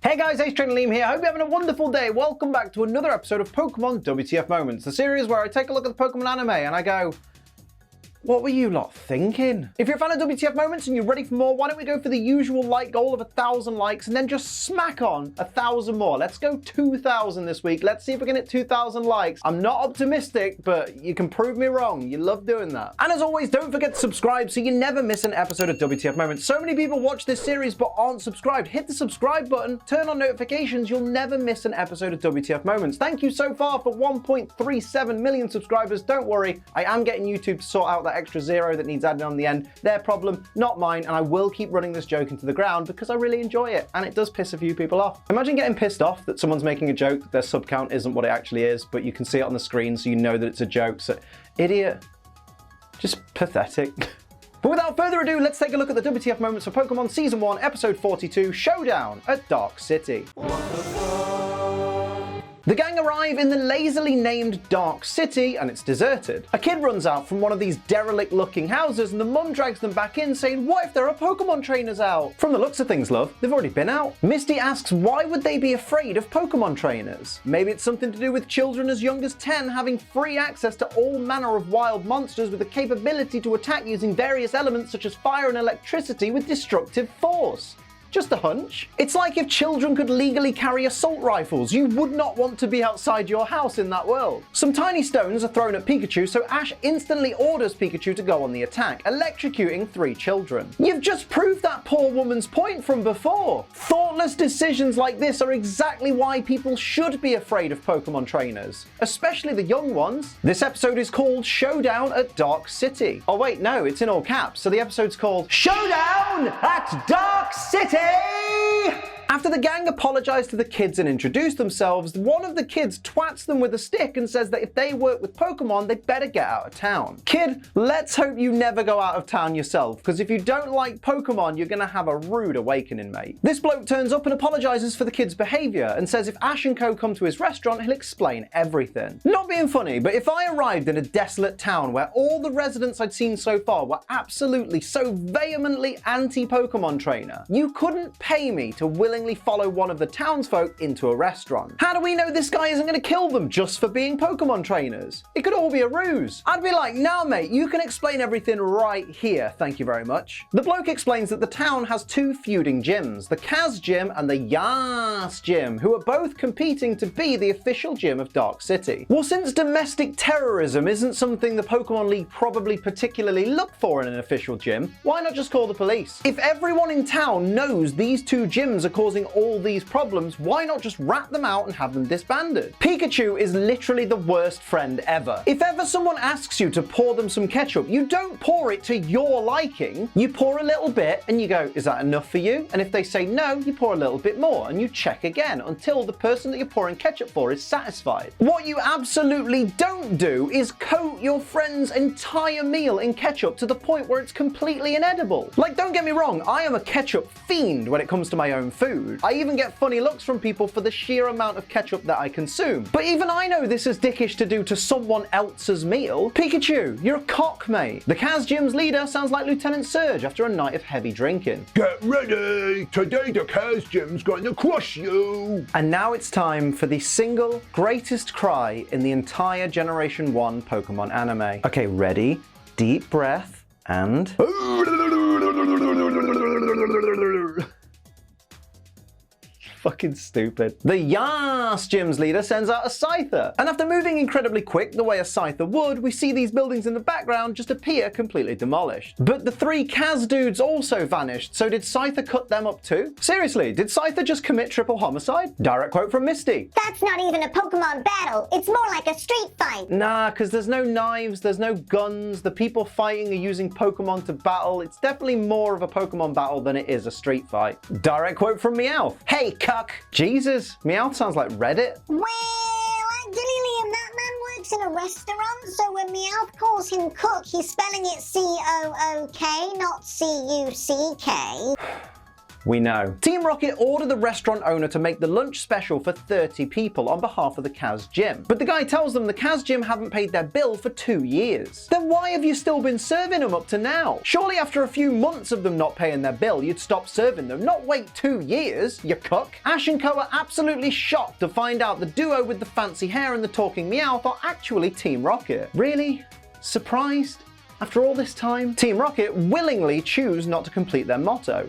Hey guys, Liam here. Hope you're having a wonderful day. Welcome back to another episode of Pokémon WTF Moments, the series where I take a look at the Pokémon anime and I go, what were you lot thinking? If you're a fan of WTF Moments and you're ready for more, why don't we go for the usual like goal of 1,000 likes and then just smack on 1,000 more. Let's go 2,000 this week. Let's see if we can hit 2,000 likes. I'm not optimistic, but you can prove me wrong. You love doing that. And as always, don't forget to subscribe so you never miss an episode of WTF Moments. So many people watch this series but aren't subscribed. Hit the subscribe button, turn on notifications. You'll never miss an episode of WTF Moments. Thank you so far for 1.37 million subscribers. Don't worry, I am getting YouTube to sort out that extra zero that needs added on the end. Their problem, not mine, and I will keep running this joke into the ground because I really enjoy it, and it does piss a few people off. Imagine getting pissed off that someone's making a joke that their sub count isn't what it actually is, but you can see it on the screen so you know that it's a joke. So, idiot. Just pathetic. But without further ado, let's take a look at the WTF moments for Pokemon Season 1, Episode 42, Showdown at Dark City. The gang arrive in the lazily named Dark City and it's deserted. A kid runs out from one of these derelict looking houses and the mum drags them back in saying, what if there are Pokemon trainers out? From the looks of things, love, they've already been out. Misty asks why would they be afraid of Pokemon trainers? Maybe it's something to do with children as young as 10 having free access to all manner of wild monsters with the capability to attack using various elements such as fire and electricity with destructive force. Just a hunch. It's like if children could legally carry assault rifles. You would not want to be outside your house in that world. Some tiny stones are thrown at Pikachu, so Ash instantly orders Pikachu to go on the attack, electrocuting 3 children. You've just proved that poor woman's point from before. Thoughtless decisions like this are exactly why people should be afraid of Pokemon trainers, especially the young ones. This episode is called Showdown at Dark City. Oh wait, no, it's in all caps, so the episode's called Showdown at Dark City! After the gang apologize to the kids and introduce themselves, one of the kids twats them with a stick and says that if they work with Pokemon, they better get out of town. Kid, let's hope you never go out of town yourself, because if you don't like Pokemon, you're gonna have a rude awakening, mate. This bloke turns up and apologizes for the kid's behavior and says if Ash and Co come to his restaurant, he'll explain everything. Not being funny, but if I arrived in a desolate town where all the residents I'd seen so far were absolutely so vehemently anti-Pokemon trainer, you couldn't pay me to willingly follow one of the townsfolk into a restaurant. How do we know this guy isn't going to kill them just for being Pokemon trainers? It could all be a ruse. I'd be like, nah mate, you can explain everything right here, thank you very much. The bloke explains that the town has 2 feuding gyms, the Kaz Gym and the Yas Gym, who are both competing to be the official gym of Dark City. Well, since domestic terrorism isn't something the Pokémon League probably particularly look for in an official gym, why not just call the police? If everyone in town knows these 2 gyms are causing all these problems, why not just rat them out and have them disbanded? Pikachu is literally the worst friend ever. If ever someone asks you to pour them some ketchup, you don't pour it to your liking. You pour a little bit and you go, is that enough for you? And if they say no, you pour a little bit more and you check again until the person that you're pouring ketchup for is satisfied. What you absolutely don't do is coat your friend's entire meal in ketchup to the point where it's completely inedible. Like, don't get me wrong, I am a ketchup fiend when it comes to my own food. I even get funny looks from people for the sheer amount of ketchup that I consume. But even I know this is dickish to do to someone else's meal. Pikachu, you're a cock, mate. The Kaz Gym's leader sounds like Lieutenant Surge after a night of heavy drinking. Get ready! Today the Kaz Gym's going to crush you! And now it's time for the single greatest cry in the entire Generation 1 Pokemon anime. Okay, ready? Deep breath and... Fucking stupid. The Yas Gym's leader sends out a Scyther, and after moving incredibly quick the way a Scyther would, we see these buildings in the background just appear completely demolished. But the 3 Kaz dudes also vanished, so did Scyther cut them up too? Seriously, did Scyther just commit triple homicide? Direct quote from Misty. That's not even a Pokemon battle, it's more like a street fight. Nah, because there's no knives, there's no guns, the people fighting are using Pokemon to battle. It's definitely more of a Pokemon battle than it is a street fight. Direct quote from Meowth. Hey, cuck. Jesus, Meowth sounds like Reddit. Well, actually, Liam, that man works in a restaurant, so when Meowth calls him cook, he's spelling it C-O-O-K, not C-U-C-K. We know. Team Rocket order the restaurant owner to make the lunch special for 30 people on behalf of the Kaz Gym. But the guy tells them the Kaz Gym haven't paid their bill for 2 years. Then why have you still been serving them up to now? Surely after a few months of them not paying their bill, you'd stop serving them, not wait 2 years, you cuck. Ash and Co are absolutely shocked to find out the duo with the fancy hair and the talking Meowth are actually Team Rocket. Really? Surprised? After all this time? Team Rocket willingly choose not to complete their motto.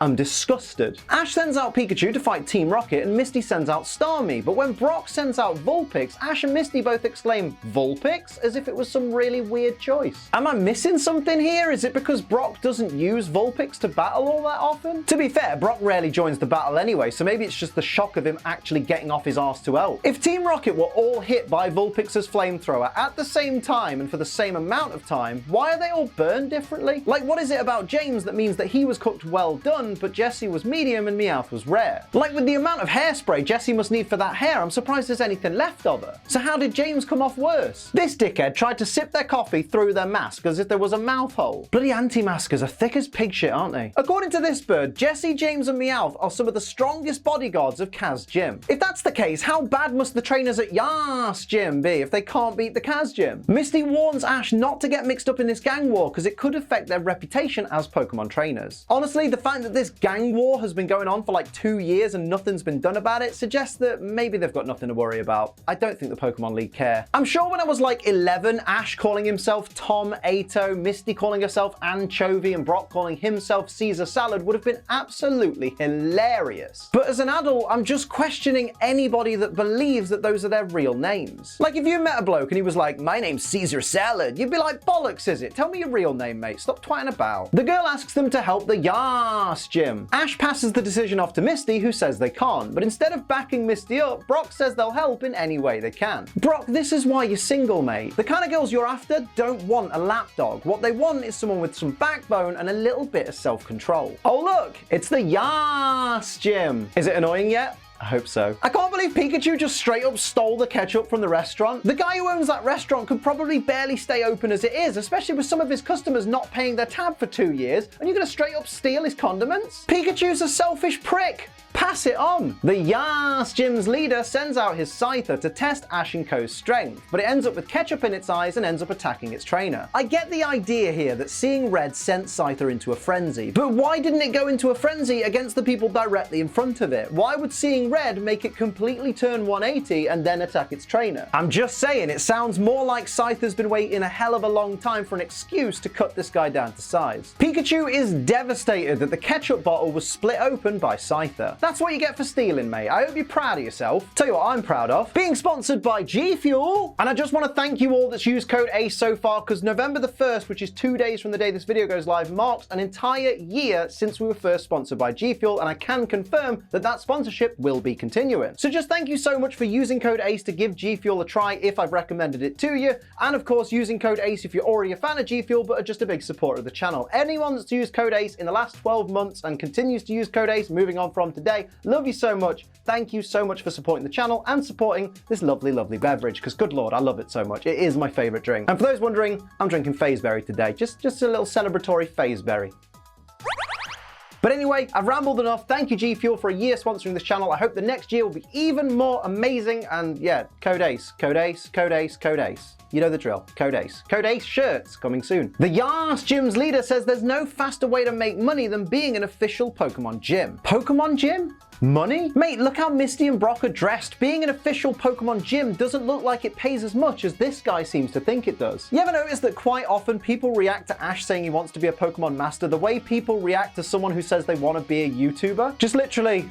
I'm disgusted. Ash sends out Pikachu to fight Team Rocket and Misty sends out Starmie, but when Brock sends out Vulpix, Ash and Misty both exclaim Vulpix as if it was some really weird choice. Am I missing something here? Is it because Brock doesn't use Vulpix to battle all that often? To be fair, Brock rarely joins the battle anyway, so maybe it's just the shock of him actually getting off his arse to help. If Team Rocket were all hit by Vulpix's flamethrower at the same time and for the same amount of time, why are they all burned differently? Like, what is it about James that means that he was cooked well done, but Jessie was medium and Meowth was rare? Like, with the amount of hairspray Jessie must need for that hair, I'm surprised there's anything left of her. So how did James come off worse? This dickhead tried to sip their coffee through their mask as if there was a mouth hole. Bloody anti-maskers are thick as pig shit, aren't they? According to this bird, Jessie, James and Meowth are some of the strongest bodyguards of Kaz Gym. If that's the case, how bad must the trainers at Yas Gym be if they can't beat the Kaz Gym? Misty warns Ash not to get mixed up in this gang war because it could affect their reputation as Pokemon trainers. Honestly, the fact that this gang war has been going on for like 2 years and nothing's been done about it suggests that maybe they've got nothing to worry about. I don't think the Pokemon League care. I'm sure when I was like 11, Ash calling himself Tom Ato, Misty calling herself Anchovy, and Brock calling himself Caesar Salad would have been absolutely hilarious. But as an adult, I'm just questioning anybody that believes that those are their real names. Like, if you met a bloke and he was like, my name's Caesar Salad, you'd be like, bollocks is it? Tell me your real name, mate. Stop twatting about. The girl asks them to help the Yas Gym. Ash passes the decision off to Misty, who says they can't, but instead of backing Misty up, Brock says they'll help in any way they can. Brock, this is why you're single, mate. The kind of girls you're after don't want a lapdog. What they want is someone with some backbone and a little bit of self-control. Oh look, it's the Yas Gym. Is it annoying yet? I hope so. I can't believe Pikachu just straight up stole the ketchup from the restaurant. The guy who owns that restaurant could probably barely stay open as it is, especially with some of his customers not paying their tab for 2 years, and you're gonna straight up steal his condiments? Pikachu's a selfish prick. Pass it on. The Yas Gym's leader sends out his Scyther to test Ash & Co.'s strength, but it ends up with ketchup in its eyes and ends up attacking its trainer. I get the idea here that seeing red sent Scyther into a frenzy, but why didn't it go into a frenzy against the people directly in front of it? Why would seeing red make it completely turn 180 and then attack its trainer? I'm just saying, it sounds more like Scyther's been waiting a hell of a long time for an excuse to cut this guy down to size. Pikachu is devastated that the ketchup bottle was split open by Scyther. That's what you get for stealing, mate. I hope you're proud of yourself. Tell you what I'm proud of. Being sponsored by G Fuel. And I just want to thank you all that's used code ACE so far, because November the 1st, which is 2 days from the day this video goes live, marks an entire year since we were first sponsored by G Fuel, and I can confirm that that sponsorship will be continuing. So just thank you so much for using code ACE to give G Fuel a try if I've recommended it to you, and of course using code ACE if you're already a fan of G Fuel but are just a big supporter of the channel. Anyone that's used code ACE in the last 12 months and continues to use code ACE moving on from today, love you so much. Thank you so much for supporting the channel and supporting this lovely, lovely beverage, because good lord, I love it so much. It is my favorite drink. And for those wondering, I'm drinking Phaseberry today. Just a little celebratory Phaseberry. But anyway, I've rambled enough. Thank you, G Fuel, for a year sponsoring this channel. I hope the next year will be even more amazing. And yeah, code ACE, code ACE, code ACE, code ACE. You know the drill. Code ACE. Code ACE shirts coming soon. The Yas Gym's leader says there's no faster way to make money than being an official Pokemon gym. Pokemon gym? Money? Mate, look how Misty and Brock are dressed. Being an official Pokemon gym doesn't look like it pays as much as this guy seems to think it does. You ever notice that quite often people react to Ash saying he wants to be a Pokemon master the way people react to someone who says they want to be a YouTuber? Just literally,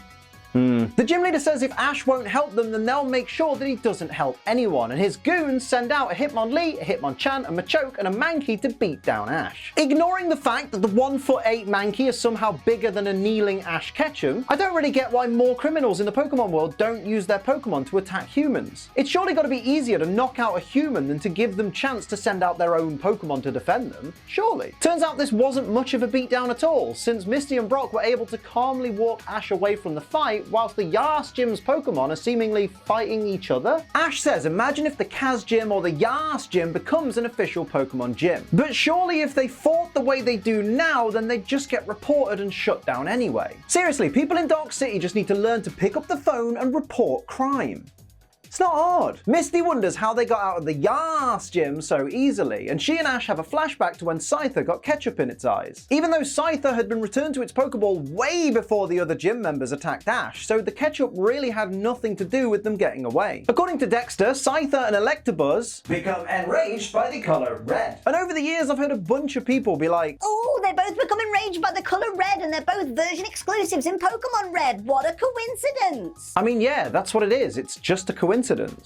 The gym leader says if Ash won't help them, then they'll make sure that he doesn't help anyone, and his goons send out a Hitmonlee, a Hitmonchan, a Machoke, and a Mankey to beat down Ash. Ignoring the fact that the 1'8" Mankey is somehow bigger than a kneeling Ash Ketchum, I don't really get why more criminals in the Pokemon world don't use their Pokemon to attack humans. It's surely got to be easier to knock out a human than to give them chance to send out their own Pokemon to defend them, surely. Turns out this wasn't much of a beatdown at all, since Misty and Brock were able to calmly walk Ash away from the fight fight whilst the Yas Gym's Pokemon are seemingly fighting each other? Ash says, imagine if the Kaz Gym or the Yas Gym becomes an official Pokemon gym. But surely if they fought the way they do now, then they'd just get reported and shut down anyway. Seriously, people in Dark City just need to learn to pick up the phone and report crime. It's not hard. Misty wonders how they got out of the Yas Gym so easily, and she and Ash have a flashback to when Scyther got ketchup in its eyes. Even though Scyther had been returned to its Pokeball way before the other gym members attacked Ash, so the ketchup really had nothing to do with them getting away. According to Dexter, Scyther and Electabuzz become enraged by the color red. And over the years, I've heard a bunch of people be like, Oh, they both become enraged by the colour red and they're both version exclusives in Pokemon Red. What a coincidence! I mean, yeah, that's what it is. It's just a coincidence.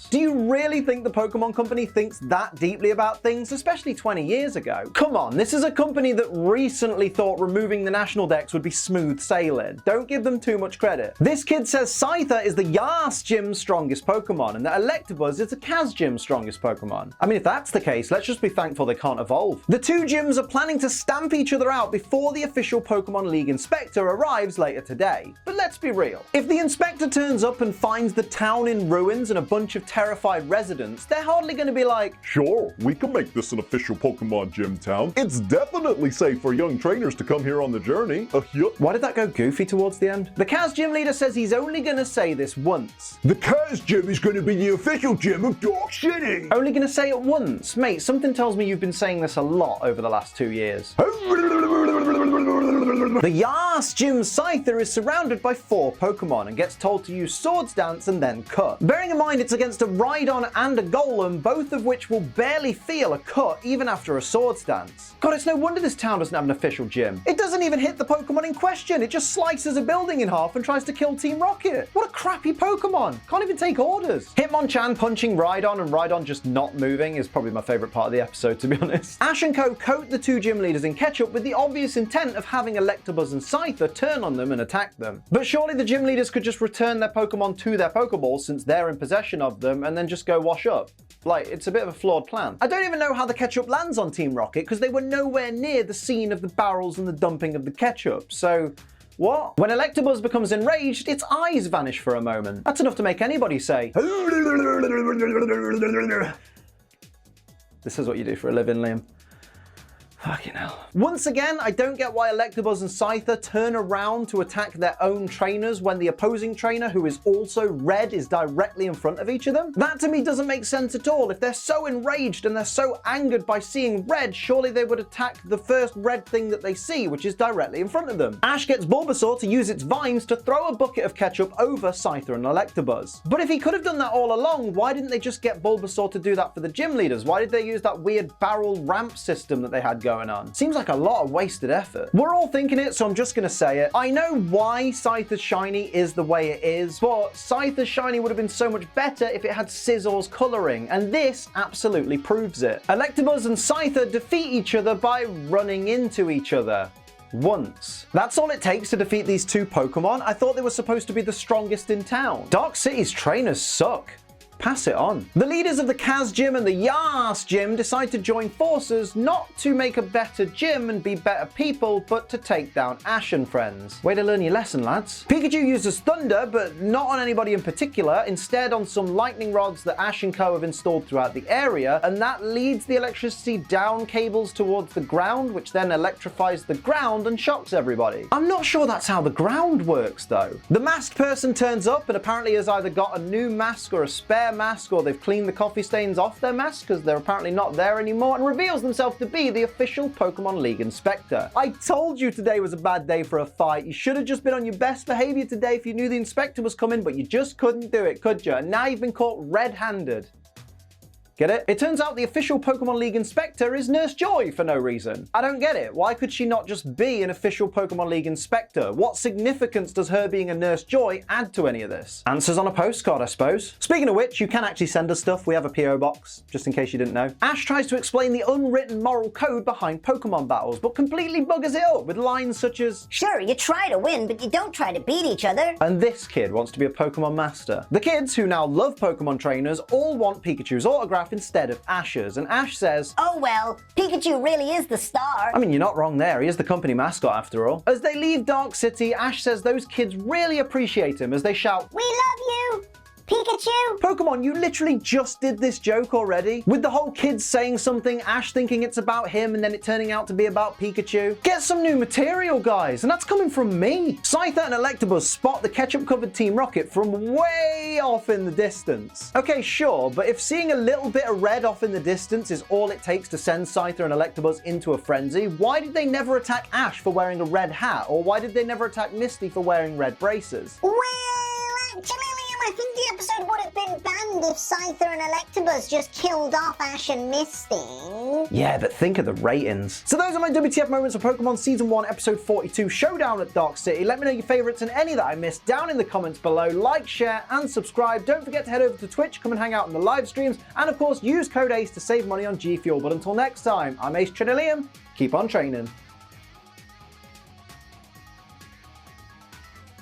Do you really think the Pokemon Company thinks that deeply about things, especially 20 years ago? Come on, this is a company that recently thought removing the National Dex would be smooth sailing. Don't give them too much credit. This kid says Scyther is the Yas Gym's strongest Pokemon and that Electabuzz is the Kaz Gym's strongest Pokemon. I mean, if that's the case, let's just be thankful they can't evolve. The two gyms are planning to stamp each other out before the official Pokemon League inspector arrives later today. But let's be real. If the inspector turns up and finds the town in ruins and a bunch of terrified residents, they're hardly going to be like, Sure, we can make this an official Pokemon gym town. It's definitely safe for young trainers to come here on the journey. Yup. why did that go goofy towards the end? The Kaz Gym leader says he's only going to say this once. The Kaz Gym is going to be the official gym of Dark City. Only going to say it once? Mate, something tells me you've been saying this a lot over the last 2 years. The Yas Gym Scyther is surrounded by 4 Pokemon and gets told to use Swords Dance and then cut. Bearing in mind it's against a Rhydon and a Golem, both of which will barely feel a cut even after a Swords Dance. God, it's no wonder this town doesn't have an official gym. It doesn't even hit the Pokemon in question, it just slices a building in half and tries to kill Team Rocket. What a crappy Pokemon, can't even take orders. Hitmonchan punching Rhydon and Rhydon just not moving is probably my favourite part of the episode, to be honest. Ash and Co coat the two gym leaders in ketchup with the obvious intent of having Electabuzz and Scyther turn on them and attack them. But surely the gym leaders could just return their Pokemon to their Pokeballs since they're in possession of them and then just go wash up. Like, it's a bit of a flawed plan. I don't even know how the ketchup lands on Team Rocket because they were nowhere near the scene of the barrels and the dumping of the ketchup, so what? When Electabuzz becomes enraged, its eyes vanish for a moment. That's enough to make anybody say, this is what you do for a living, Liam. Fucking hell. Once again, I don't get why Electabuzz and Scyther turn around to attack their own trainers when the opposing trainer, who is also red, is directly in front of each of them. That to me doesn't make sense at all. If they're so enraged and they're so angered by seeing red, surely they would attack the first red thing that they see, which is directly in front of them. Ash gets Bulbasaur to use its vines to throw a bucket of ketchup over Scyther and Electabuzz. But if he could have done that all along, why didn't they just get Bulbasaur to do that for the gym leaders? Why did they use that weird barrel ramp system that they had going on? Seems like a lot of wasted effort. We're all thinking it, so I'm just gonna say it. I know why Scyther's shiny is the way it is, but Scyther's shiny would have been so much better if it had Scizzor's coloring, and this absolutely proves it. Electabuzz and Scyther defeat each other by running into each other. Once. That's all it takes to defeat these two Pokemon? I thought they were supposed to be the strongest in town. Dark City's trainers suck. Pass it on. The leaders of the Kaz Gym and the Yas Gym decide to join forces not to make a better gym and be better people, but to take down Ash and friends. Way to learn your lesson, lads. Pikachu uses Thunder, but not on anybody in particular, instead on some lightning rods that Ash and Co have installed throughout the area, and that leads the electricity down cables towards the ground, which then electrifies the ground and shocks everybody. I'm not sure that's how the ground works, though. The masked person turns up and apparently has either got a new mask or a spare mask, or they've cleaned the coffee stains off their mask because they're apparently not there anymore, and reveals themselves to be the official Pokemon League inspector. I told you today was a bad day for a fight. You should have just been on your best behavior today if you knew the inspector was coming, but you just couldn't do it, could you? And now you've been caught red-handed. Get it? It turns out the official Pokemon League inspector is Nurse Joy for no reason. I don't get it. Why could she not just be an official Pokemon League inspector? What significance does her being a Nurse Joy add to any of this? Answers on a postcard, I suppose. Speaking of which, you can actually send us stuff. We have a PO box, just in case you didn't know. Ash tries to explain the unwritten moral code behind Pokemon battles, but completely buggers it up with lines such as, Sure, you try to win, but you don't try to beat each other. and this kid wants to be a Pokemon master. The kids, who now love Pokemon trainers, all want Pikachu's autograph photograph instead of Ash's, and Ash says, "Oh well, Pikachu really is the star." I mean, you're not wrong there, he is the company mascot after all. As they leave Dark City, Ash says those kids really appreciate him as they shout, "We love you, Pikachu!" Pokemon, you literally just did this joke already? With the whole kids saying something, Ash thinking it's about him, and then it turning out to be about Pikachu? Get some new material, guys, and that's coming from me. Scyther and Electabuzz spot the ketchup-covered Team Rocket from way off in the distance. Okay, sure, but if seeing a little bit of red off in the distance is all it takes to send Scyther and Electabuzz into a frenzy, why did they never attack Ash for wearing a red hat? Or why did they never attack Misty for wearing red braces? Well, actually, I think the episode would have been banned if Scyther and Electabuzz just killed off Ash and Misty. Yeah, but think of the ratings. So those are my WTF moments of Pokemon Season 1, Episode 42, Showdown at Dark City. Let me know your favorites and any that I missed down in the comments below. Like, share, and subscribe. Don't forget to head over to Twitch, come and hang out in the live streams, and of course, use code ACE to save money on G Fuel. But until next time, I'm Ace Trinilium. Keep on training.